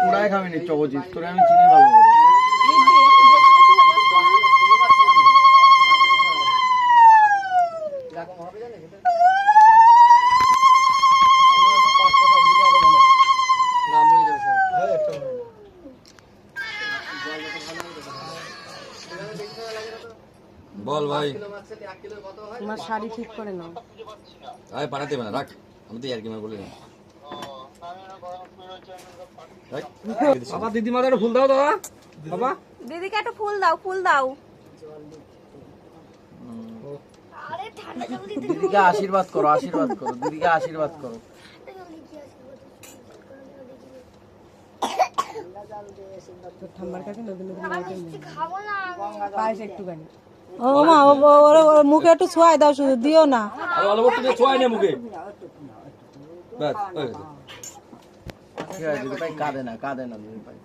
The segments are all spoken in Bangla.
কুড়ায় খাবি নি চকচিত তোরে আমি চিনি ভালো করে। বল ভাই তোমার শাড়ি ঠিক করে নাও। আয় পাঠাতে না রাখ, আমি তো আর কি বলি না। বাবা দিদিমাকে একটু ফুল দাও তো বাবা। দিদিকে একটু ফুল দাও, ফুল দাও। দিদিকে আশীর্বাদ করো, আশীর্বাদ করো, দিদিকে আশীর্বাদ করো। ঠাম্মার কাছে নতুন নতুন পায়েস একটুখানি। ও মা ওর মুখে একটু ছোঁয়াই দাও, শুধু দিও না। আর অল্প একটু ছোঁয়াই না মুখে, বাস হয়ে গেছে। ঠিক আছে দিদি ভাই, কাঁদে না, কাঁদে না দিদি ভাই।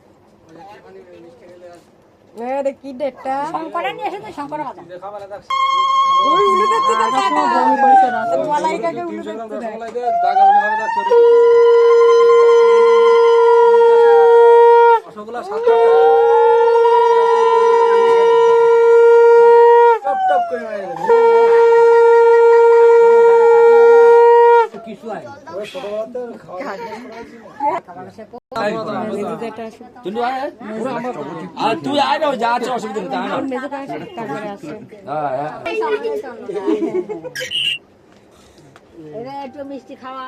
এটা কি ডেটটা? শঙ্করা নিয়ে এসে তো শঙ্করা কথা। ওই উলুকে থেকে কাটা বমি করেছে রাত মালাইকাকে উলুকে রসগোল্লা 7 টাকা টপ টপ করে মারে কিছু আই ওই ছোটবেলাতে খাওয়া তুই আয় আর তুই আয় না, যা আছে অসুবিধা নেই, তাই না? হ্যাঁ একটু মিষ্টি খাওয়া।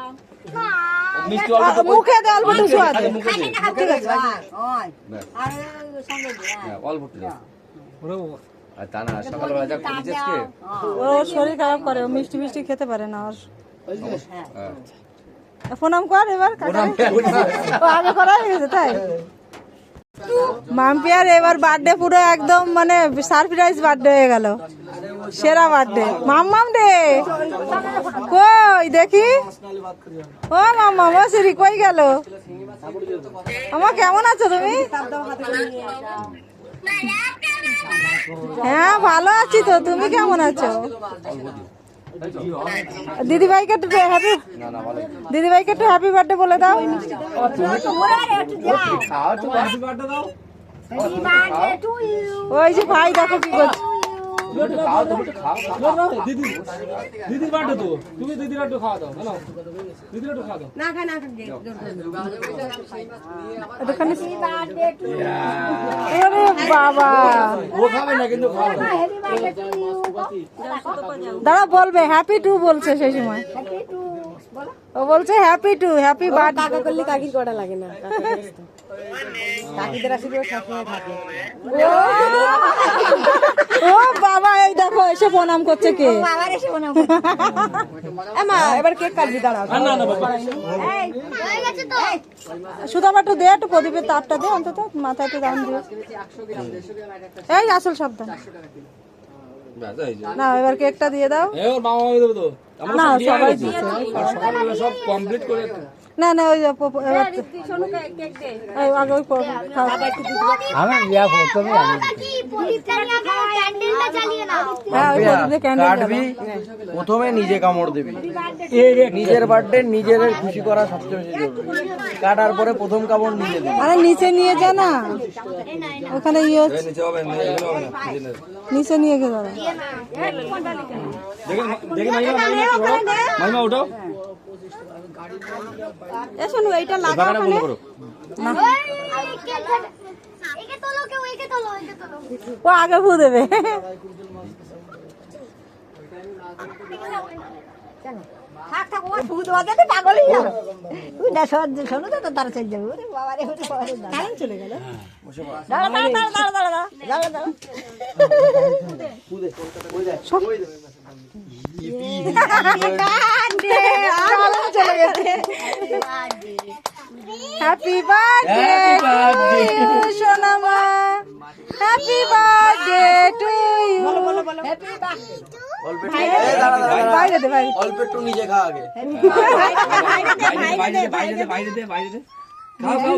মিষ্টি অল্প মুখে দে, অল্প একটু ছোঁয়া দে। মুখে দে। ঠিক আছে আর সঙ্গে হ্যাঁ অল্প একটু দে। আর তা না সকালবেলা যা করেছিস কে? ও শরীর খারাপ করে, ও মিষ্টি মিষ্টি খেতে পারে না। আর হ্যাঁ প্রণাম কর এবার। ও আগে করা হয়ে গেছে তাই। মাম্পিয়ার এবার বার্থডে পুরো একদম মানে সারপ্রাইজ বার্থডে হয়ে গেল, সেরা বার্থডে। মাম্মাম রে কই দেখি, ও মাম্মাম ও সিরি কই গেল? আমা কেমন আছো তুমি? হ্যাঁ ভালো আছি তো, তুমি কেমন আছো? দিদিভাইকে একটু হ্যাপি, দিদিভাইকে একটু হ্যাপি বার্থডে বলে দাও। ওই যে ভাই দেখো কি করছে। দিদির বার্থডে তো, তুমি দিদির একটু খাওয়া দাও। হ্যালো দিদির একটু খাওয়া দাও। না খাই না এতখানি আরে বাবা ও খাবে না কিন্তু খাওয়া দাঁড়া বলবে হ্যাপি টু বলছে সেই সময়। ও বলছে হ্যাপি টু, হ্যাপি বার্থডে। কাকা করলে কাকির কটা লাগে না, কাকিদের আসলে সবসময় থাকে। ও বাবা এই দেখো এসে প্রণাম করছে কে? আবার এসে মনে মা এবার কেক কাটবি, দাঁড়া। না না বাবা সুদামা একটু দে, একটু প্রদীপের তারটা দে, অন্তত মাথায় একটু দাম দিও। এই আসল সাবধান না, এবার কেকটা দিয়ে দাও। এ ওর মামা দেবো তো, না সবাই দিচ্ছে। আর সকালবেলা সব কমপ্লিট করে না না ওই যে এবার এই আগে ওই হ্যাঁ ওই প্রদীপে ক্যান্ডেল কাটবি, প্রথমে নিজে কামড় দিবি। নিজের বার্থডে নিজের খুশি করা সবচেয়ে বেশি জরুরি। কাটার পরে প্রথম কামড় নিজে দিবি। আরে নিচে নিয়ে যা না, ওখানে ইয়ে হচ্ছে, নিচে হবে না, এখানে হবে না। নিচে নিয়ে গিয়ে দাঁড়া। দেখেন দেখেন মাইমা উঠো। এ শোনো এইটা লাগাও বাগানে বন্ধ ওখানে। করো। ও আগে ফু দেবে। থাক থাক ও ফুদ বাজাতে পাগলই যাবে। তুই না শোনো তো তারা চলে যাবে। ওরে বাবা রে ওরে বাবা রে কারেন্ট চলে গেল। দাঁড়া দাঁড়া দাঁড়া দাঁড়া দাঁড়া দাঁড়া চলে গেছে। হ্যাপি বার্থডে সোনামা, happy birthday to you. Happy birthday বাইরে দে বাইরে। অল্প একটু নিজে খা আগে। বাইরে দে বাইরে দে বাইরে দে। খাও খাও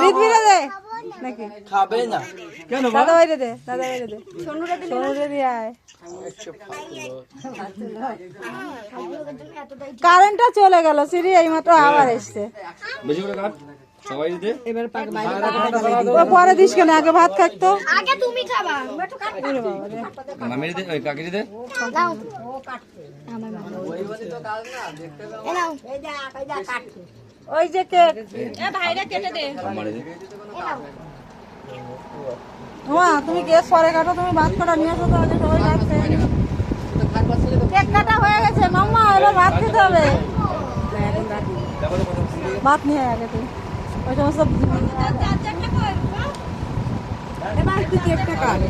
রিদবিরে দে। নাকি? খাবে না কেন দাদা বাইরে দে, দাদা বাইরে দে। সোনুরে দিয়ে আয়। কারেন্টটা চলে গেল সিরি, এইমাত্র আবার এসছে। বেশি করে কাট সবাই দিতে ও পরে দিস কেন, আগে ভাত খাইতো। আগে তুমি খাবা একটু কাট মামির দে ওই কাকির দে দাও ওই যে কেক আমারে দে মা, তুমি কেক পরে কাটো, তুমি ভাত কাটা নিয়ে আসো তো, আগে সবাই ভাত খেয়ে নিই। কেক কাটা হয়ে গেছে মাম্মা, এবার ভাত খেতে হবে। ভাত নিয়ে আয় আগে তুই, ওই সমস্ত এবার তুই কেকটা কাট।